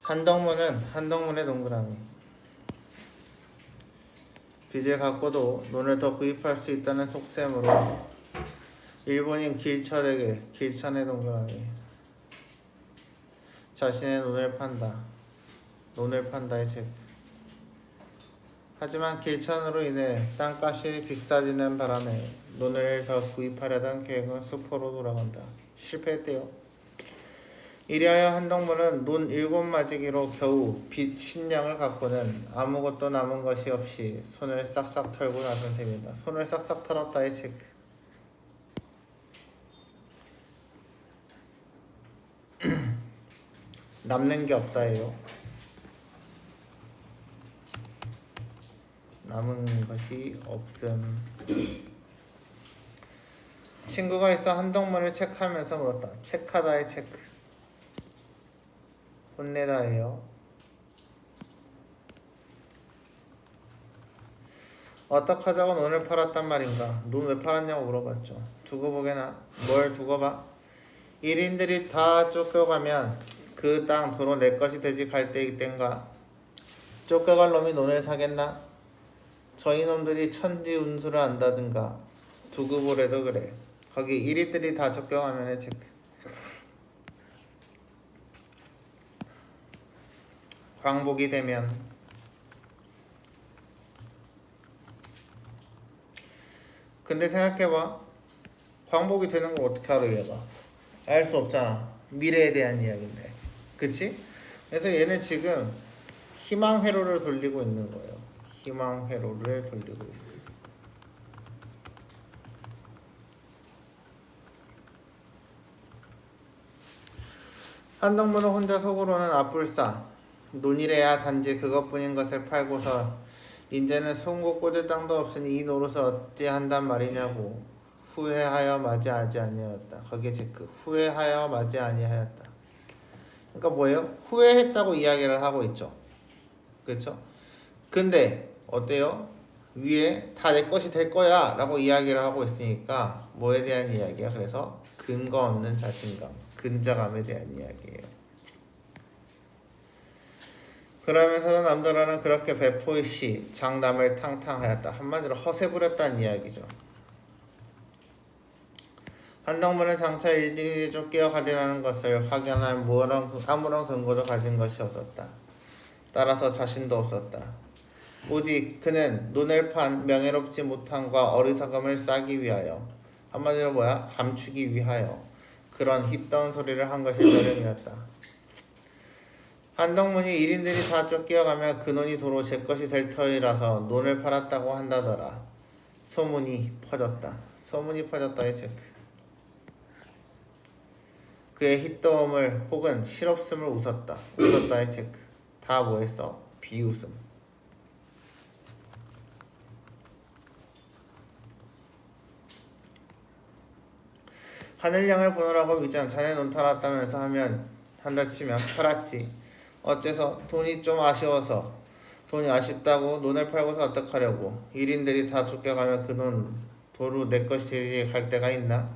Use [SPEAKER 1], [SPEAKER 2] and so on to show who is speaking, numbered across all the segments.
[SPEAKER 1] 한덕문은 한덕문의 동그라미. 빚을 갖고도 논을 더 구입할 수 있다는 속셈으로 일본인 길철에게 길천의 동그라미. 자신의 논을 판다. 논을 판다의 책. 하지만 길천으로 인해 땅값이 비싸지는 바람에 논을 더 구입하려던 계획은 수포로 돌아간다. 실패했대요. 이리하여 한덕문은 논 7마지기로 겨우 빚 50냥을 갖고는 아무것도 남은 것이 없이 손을 싹싹 털고 나선 셈이다. 손을 싹싹 털었다의 체크. 남는 게 없다예요. 남은 것이 없음. 친구가 있어 한덕문을 체크하면서 물었다. 체크하다의 체크. 혼내다예요. 어떡하자고 논을 팔았단 말인가. 논 왜 팔았냐고 물어봤죠. 두고 보게나. 뭘 두고 봐. 1인들이 다 쫓겨가면 그 땅 도로 내 것이 되지 갈 때일 땐가. 쫓겨갈 놈이 논을 사겠나? 저희 놈들이 천지 운수를 안다든가. 두고 보래도 그래. 거기 1인들이 다 쫓겨가면 체크. 광복이 되면 근데 생각해봐. 광복이 되는 걸 어떻게 알아 얘가? 알 수 없잖아. 미래에 대한 이야기인데. 그치? 그래서 얘는 지금 희망 회로를 돌리고 있는 거예요. 희망 회로를 돌리고 있어. 한덕문은 혼자 속으로는 아뿔싸. 논이래야 단지 그것뿐인 것을 팔고서 이제는 송곳 꽂을 땅도 없으니 이 노릇을 어찌한단 말이냐고 후회하여 맞이하지 아니하였다. 거기에 체크. 후회하여 맞이 아니하였다. 그러니까 뭐예요? 후회했다고 이야기를 하고 있죠. 그렇죠? 근데 어때요? 위에 다 내 것이 될 거야 라고 이야기를 하고 있으니까 뭐에 대한 이야기야? 그래서 근거 없는 자신감, 근자감에 대한 이야기예요. 그러면서도 남들아는 그렇게 배포이시 장담을 탕탕하였다. 한마디로 허세 부렸다는 이야기죠. 한덕문은 장차 일일이 쫓겨가리라는 것을 확연할 아무런 근거도 가진 것이 없었다. 따라서 자신도 없었다. 오직 그는 논을 판 명예롭지 못함과 어리석음을 싸기 위하여, 한마디로 뭐야? 감추기 위하여 그런 힙다운 소리를 한 것이 저름이었다. 한덕문이 1인들이 다 쫓겨가면 그 논이 도로 제 것이 될 터이라서 논을 팔았다고 한다더라. 소문이 퍼졌다. 소문이 퍼졌다의 체크. 그의 힙다움을 혹은 실없음을 웃었다. 웃었다의 체크. 다 뭐했어? 비웃음. 하늘양을 보느라고 위장 자네 논 팔았다면서 하면 한다 치면 팔았지. 어째서? 돈이 좀 아쉬워서. 돈이 아쉽다고 논을 팔고서 어떡하려고. 1인들이 다 쫓겨가면 그 논 도로 내 것이 되지 갈 때가 있나?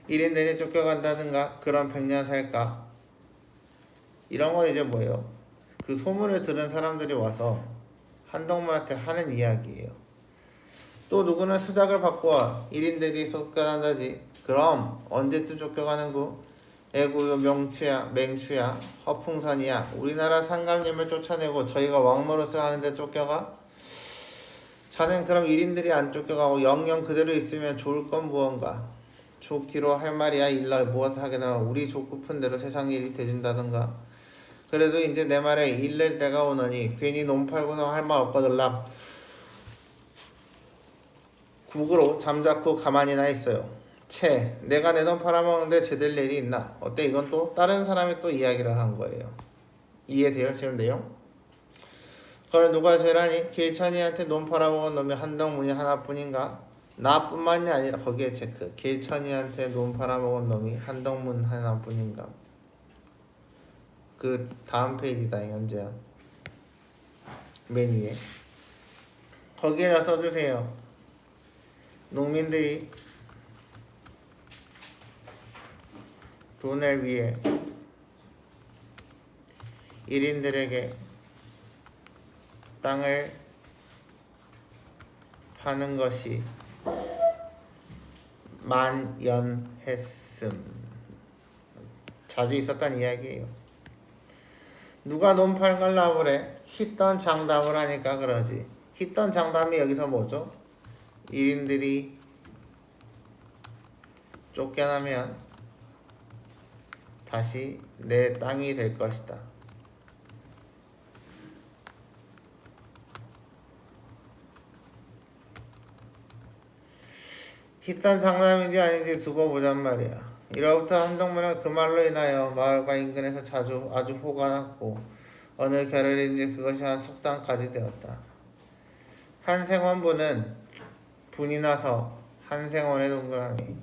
[SPEAKER 1] 1인들이 쫓겨간다든가 그런 백년 살까? 이런 건 이제 뭐예요? 그 소문을 들은 사람들이 와서 한덕문한테 하는 이야기예요. 또 누구는 수작을 바꿔 1인들이 쫓겨난다지. 그럼 언제쯤 쫓겨가는구? 애구요 맹추야 허풍선이야. 우리나라 상감님을 쫓아내고 저희가 왕노릇을 하는데 쫓겨가? 자넨 그럼 1인들이 안 쫓겨가고 영영 그대로 있으면 좋을 건 무언가? 좋기로 할 말이야. 일러 무엇 하게나 우리 좋고픈 대로 세상 일이 되준다던가. 그래도 이제 내 말에 일낼 때가 오너니 괜히 논 팔고서 할 말 없거들라 국으로 잠자코 가만히나 있어요. 채, 내가 내 돈 팔아먹는데 제될 일이 있나? 어때? 이건 또 다른 사람이 또 이야기를 한 거예요. 이해돼요? 지금 내용? 그걸 누가 죄라니? 길천이한테 논 팔아먹은 놈이 한덕문이 하나뿐인가? 나뿐만이 아니라 거기에 체크. 길천이한테 논 팔아먹은 놈이 한덕문 하나뿐인가? 그 다음 페이지다. 현재야. 맨 위에. 거기에다 써주세요. 농민들이 돈을 위해 1인들에게 땅을 파는 것이 만연했음. 자주 있었단 이야기예요. 누가 논 팔걸나무래 히던 장담을 하니까 그러지. 히던 장담이 여기서 뭐죠? 1인들이 쫓겨나면 다시 내 땅이 될 것이다. 히던 장담인지 아닌지 두고 보잔 말이야. 이로부터 한동문은 그 말로 인하여 마을과 인근에서 아주 호가 났고 어느 겨를인지 그것이 한 속담까지 되었다. 한생원부는 분이 나서 한생원의 동그라미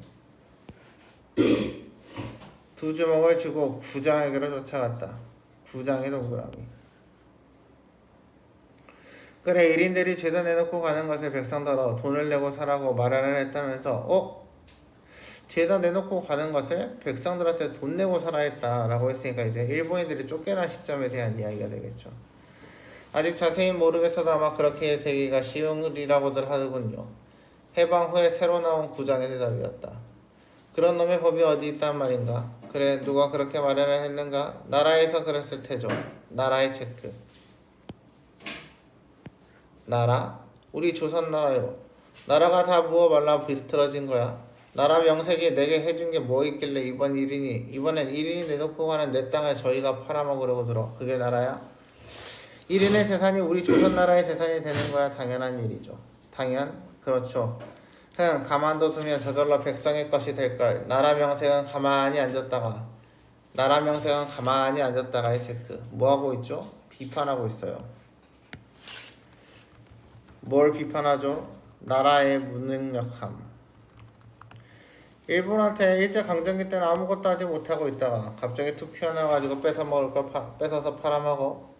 [SPEAKER 1] 두 주먹을 쥐고 구장에게로 쫓아갔다. 구장의 동그라미. 그래 1인들이 죄다 내놓고 가는 것을 백성더러 돈을 내고 사라고 말하려 했다면서 죄다 내놓고 가는 것을 백성들한테 돈 내고 사라 했다라고 했으니까 이제 일본인들이 쫓겨난 시점에 대한 이야기가 되겠죠. 아직 자세히 모르겠어도 아마 그렇게 되기가 쉬우리라고들 하더군요. 해방 후에 새로 나온 구장의 대답이었다. 그런 놈의 법이 어디 있단 말인가? 그래 누가 그렇게 말하려 했는가? 나라에서 그랬을 테죠. 나라의 체크. 나라? 우리 조선 나라요. 나라가 다 부어 말라 비틀어진 거야. 나라 명색이 내게 해준 게 뭐 있길래 이번엔 1인이 내놓고 가는 내 땅을 저희가 팔아먹으려고 들어. 그게 나라야? 1인의 재산이 우리 조선 나라의 재산이 되는 거야. 당연한 일이죠. 그렇죠. 가만둬두면 저절로 백성의 것이 될걸. 나라 명색은 가만히 앉았다가의 체크. 뭐하고 있죠? 비판하고 있어요. 뭘 비판하죠? 나라의 무능력함. 일본한테 일제강점기 때는 아무것도 하지 못하고 있다가 갑자기 툭 튀어나와가지고 뺏어먹을 걸 뺏어서 팔아먹어.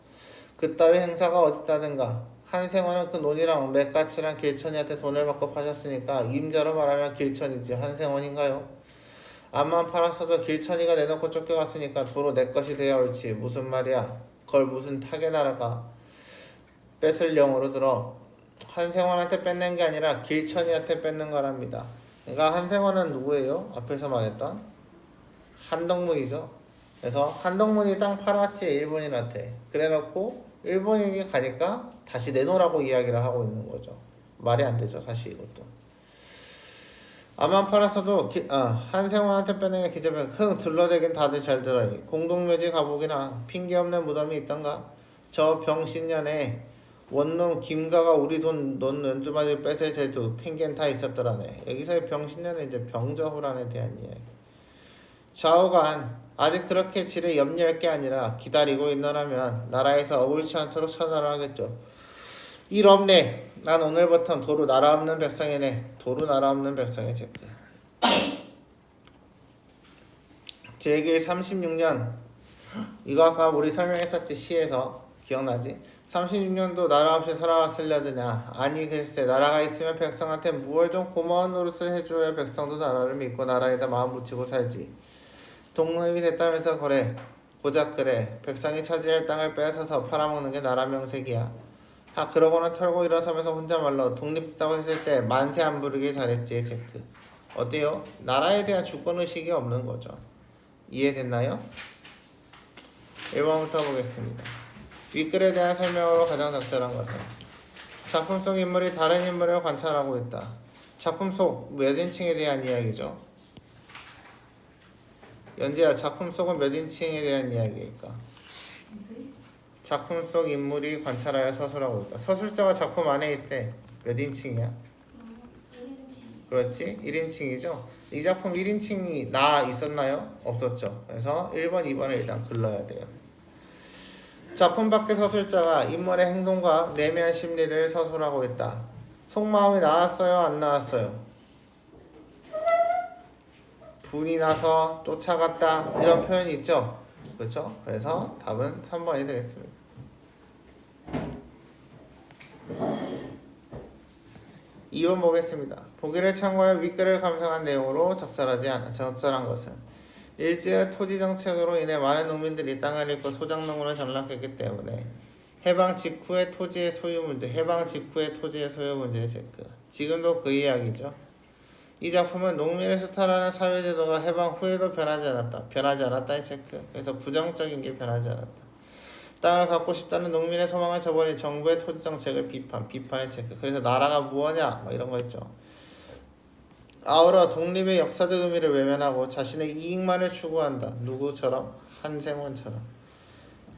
[SPEAKER 1] 그따위 행사가 어딨다든가. 한생원은 그 논이랑 맥가치랑 길천이한테 돈을 받고 파셨으니까 임자로 말하면 길천이지 한생원인가요? 암만 팔았어도 길천이가 내놓고 쫓겨갔으니까 도로 내 것이 돼야 옳지. 무슨 말이야. 그걸 무슨 타게 나라가 뺏을 영으로 들어. 한생원한테 뺏는 게 아니라 길천이한테 뺏는 거랍니다. 그러니까 한생원은 누구예요? 앞에서 말했던 한동문이죠. 그래서 한동문이 땅 팔았지 일본인한테. 그래놓고 일본인이 가니까 다시 내놓으라고 이야기를 하고 있는 거죠. 말이 안 되죠 사실 이것도. 암만 팔았어도 한생원한테 빼는 게 기재면 둘러대긴 다들 잘 들어요. 공동묘지 가복이나 핑계없는 무덤이 있던가. 저 병신년에 원놈 김가가 우리 돈 왼주머니 뺏을 제도 핑계는 다 있었더라네. 여기서의 병신년은 이제 병저후란에 대한 이야기. 좌우간 아직 그렇게 지레 염려할 게 아니라 기다리고 있노라면 나라에서 억울치 않도록 처단을 하겠죠. 일 없네. 난 오늘부터 도로 나라 없는 백성이네. 도로 나라 없는 백성의 체크. 제길 36년 이거 아까 우리 설명했었지 시에서 기억나지? 36년도 나라 없이 살아왔으려드냐. 아니 글쎄 나라가 있으면 백성한테 무얼 좀 고마운 노릇을 해줘야 백성도 나라를 믿고 나라에다 마음 붙이고 살지. 독립이 됐다면서 고작 그래. 백성이 차지할 땅을 뺏어서 팔아먹는 게 나라 명색이야. 그러고는 털고 일어서면서 혼자말로 독립했다고 했을 때 만세 안 부르길 잘했지. 체크. 어때요? 나라에 대한 주권의식이 없는 거죠. 이해됐나요? 1번부터 보겠습니다. 윗글에 대한 설명으로 가장 적절한 것은 작품 속 인물이 다른 인물을 관찰하고 있다. 작품 속 몇 인칭에 대한 이야기죠. 연지야 작품 속은 몇 인칭에 대한 이야기일까? 작품 속 인물이 관찰하여 서술하고 있다. 서술자가 작품 안에 있대. 몇 인칭이야?
[SPEAKER 2] 1인칭.
[SPEAKER 1] 그렇지 1인칭이죠. 이 작품 1인칭이 있었나요? 없었죠. 그래서 1번 2번을 일단 글러야 돼요. 작품 밖의 서술자가 인물의 행동과 내면 심리를 서술하고 있다. 속마음이 나왔어요? 안 나왔어요? 분이 나서 쫓아갔다 이런 표현이 있죠? 그렇죠? 그래서 답은 3번이 되겠습니다. 2번 보겠습니다. 보기를 참고하여 윗글을 감상한 내용으로 적절한 것은 일제의 토지 정책으로 인해 많은 농민들이 땅을 잃고 소작농으로 전락했기 때문에 해방 직후의 토지의 소유 문제, 해방 직후의 토지의 소유 문제의 체크. 지금도 그 이야기죠. 이 작품은 농민을 수탈하는 사회제도가 해방 후에도 변하지 않았다. 변하지 않았다의 체크. 그래서 부정적인 게 변하지 않았다. 땅을 갖고 싶다는 농민의 소망을 저버린 정부의 토지 정책을 비판의 체크. 그래서 나라가 뭐하냐? 막 이런 거 있죠. 아울러 독립의 역사적 의미를 외면하고 자신의 이익만을 추구한다. 누구처럼? 한생원처럼.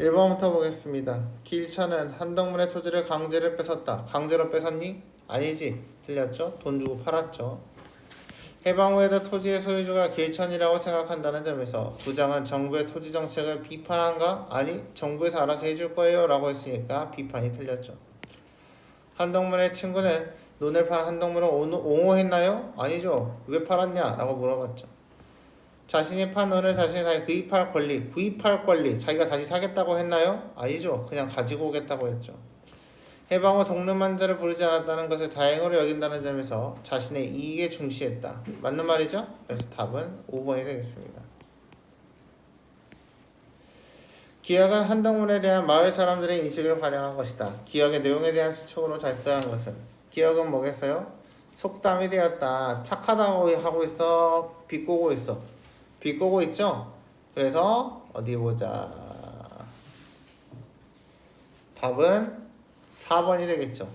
[SPEAKER 1] 1번부터 보겠습니다. 길천은 한덕문의 토지를 강제로 뺏었다. 강제로 뺏었니? 아니지. 틀렸죠? 돈 주고 팔았죠. 해방 후에도 토지의 소유주가 길천이라고 생각한다는 점에서 부장은 정부의 토지 정책을 비판한가? 아니, 정부에서 알아서 해줄 거예요 라고 했으니까 비판이 틀렸죠. 한덕문의 친구는 논을 판 한덕문을 옹호했나요? 아니죠. 왜 팔았냐? 라고 물어봤죠. 자신이 판 논을 자신이 다시 구입할 권리, 자기가 다시 사겠다고 했나요? 아니죠. 그냥 가지고 오겠다고 했죠. 해방 후 독립만자를 부르지 않았다는 것을 다행으로 여긴다는 점에서 자신의 이익에 중시했다. 맞는 말이죠? 그래서 답은 5번이 되겠습니다. 기억은 한덕문에 대한 마을 사람들의 인식을 반영한 것이다. 기억의 내용에 대한 추측으로 작성한 것은 기억은 뭐겠어요? 속담이 되었다. 착하다고 하고 있어. 비꼬고 있어. 비꼬고 있죠? 그래서 어디 보자. 답은 4번이 되겠죠.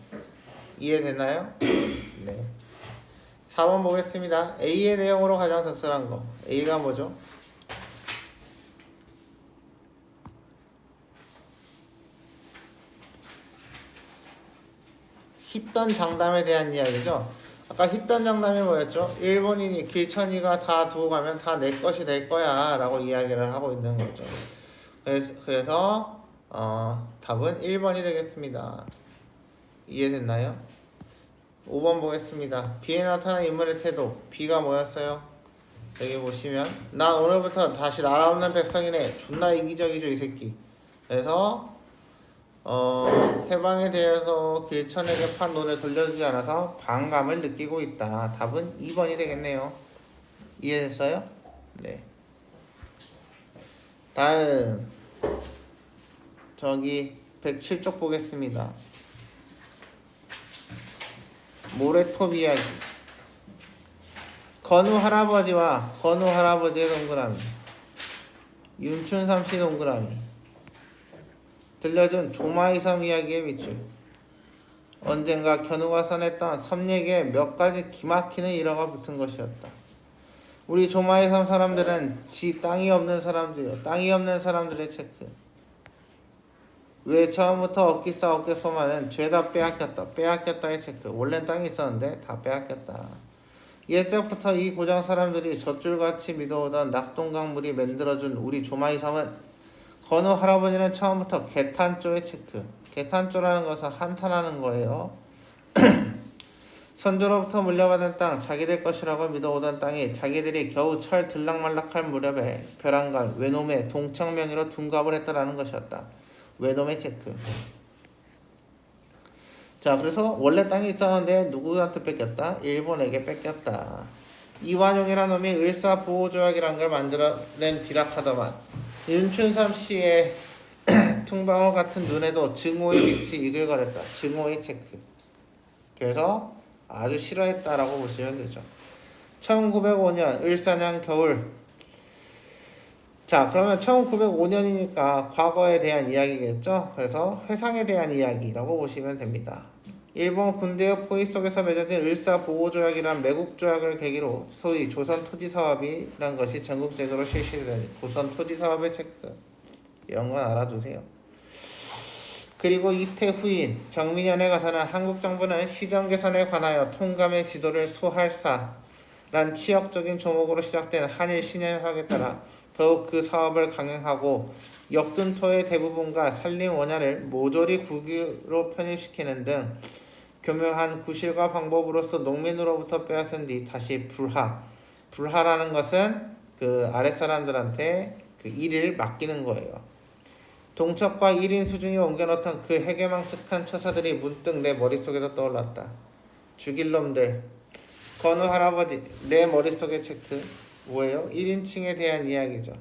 [SPEAKER 1] 이해됐나요? 네. 4번 보겠습니다. A의 내용으로 가장 적절한 거. A가 뭐죠? hit던 장담에 대한 이야기죠. 아까 hit던 장담이 뭐였죠? 일본인이 길천이가 다 두고 가면 다 내 것이 될 거야 라고 이야기를 하고 있는 거죠. 그래서 답은 1번이 되겠습니다. 이해됐나요? 5번 보겠습니다. B에 나타난 인물의 태도. B가 뭐였어요? 여기 보시면 난 오늘부터 다시 나라 없는 백성이네. 존나 이기적이죠 이 새끼. 그래서 해방에 대해서 길천에게 판 돈을 돌려주지 않아서 반감을 느끼고 있다. 답은 2번이 되겠네요. 이해됐어요? 네. 다음 저기 107쪽 보겠습니다. 모래톱 이야기. 건우 할아버지와 건우 할아버지의 동그라미. 윤춘삼씨 동그라미. 들려준 조마이섬 이야기의 밑줄. 언젠가 견우가 써냈던 섬 얘기에 몇 가지 기막히는 일화가 붙은 것이었다. 우리 조마이섬 사람들은 지 땅이 없는 사람들이요. 땅이 없는 사람들의 체크. 왜 처음부터 어깨싸 어깨소마는 죄다 빼앗겼다. 빼앗겼다의 체크. 원래는 땅이 있었는데 다 빼앗겼다. 예적부터 이 고장 사람들이 젖줄같이 믿어오던 낙동강물이 만들어준 우리 조마이섬은 건우 할아버지는 처음부터 개탄조의 체크. 개탄조라는 것은 한탄하는 거예요. 선조로부터 물려받은 땅, 자기들 것이라고 믿어오던 땅이 자기들이 겨우 철 들락말락할 무렵에 벼랑간 외놈의 동청명의로 둔갑을 했다라는 것이었다. 외놈의 체크. 자, 그래서 원래 땅이 있었는데 누구한테 뺏겼다? 일본에게 뺏겼다. 이완용이라는 놈이 을사보호조약이라는 걸 만들어낸 디락하더만 윤춘삼 씨의 퉁방울 같은 눈에도 증오의 빛이 이글거렸다. 증오의 체크. 그래서 아주 싫어했다라고 보시면 되죠. 1905년 을사냥 겨울. 자, 그러면 1905년이니까 과거에 대한 이야기겠죠. 그래서 회상에 대한 이야기라고 보시면 됩니다. 일본 군대의 포위 속에서 맺어진 을사보호조약이란 매국조약을 계기로 소위 조선토지사업이란 것이 전국적으로 실시되는 조선토지사업의 체크. 이런 건 알아두세요. 그리고 이태 후인 정민연에 가서는 한국 정부는 시정 개선에 관하여 통감의 지도를 수할사란 치역적인 조목으로 시작된 한일 신협약에 따라 더욱 그 사업을 강행하고 역둔토의 대부분과 산림 원야를 모조리 국유로 편입시키는 등 교묘한 구실과 방법으로서 농민으로부터 빼앗은 뒤 다시 불하라는 것은 그 아랫사람들한테 그 일을 맡기는 거예요. 동척과 1인 수중에 옮겨놓던 그 해괴망측한 처사들이 문득 내 머릿속에서 떠올랐다. 죽일 놈들. 건우 할아버지 내 머릿속에 체크. 뭐예요? 1인칭에 대한 이야기죠.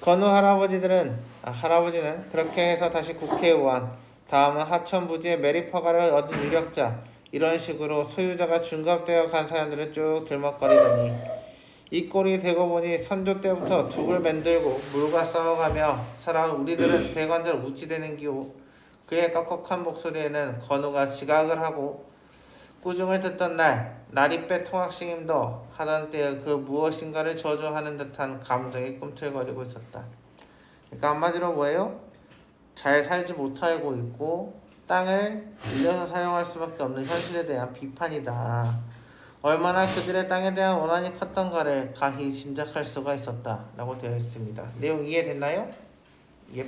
[SPEAKER 1] 건우 할아버지는 그렇게 해서 다시 국회의원, 다음은 하천부지의 메리퍼가를 얻은 유력자, 이런 식으로 소유자가 중갑되어 간 사람들을 쭉 들먹거리더니 이 꼴이 되고 보니 선조 때부터 둑을 만들고 물과 싸워가며 살아온 우리들은 대관절 우찌되는 기호. 그의 꺽꺽한 목소리에는 건우가 지각을 하고 꾸중을 듣던 나리빼 통학식임도 하던 때의 그 무엇인가를 저주하는 듯한 감정이 꿈틀거리고 있었다. 그러니까 한마디로 뭐예요? 잘 살지 못하고 있고 땅을 빌려서 사용할 수밖에 없는 현실에 대한 비판이다. 얼마나 그들의 땅에 대한 원한이 컸던가를 가히 짐작할 수가 있었다 라고 되어 있습니다. 내용 이해됐나요? 예.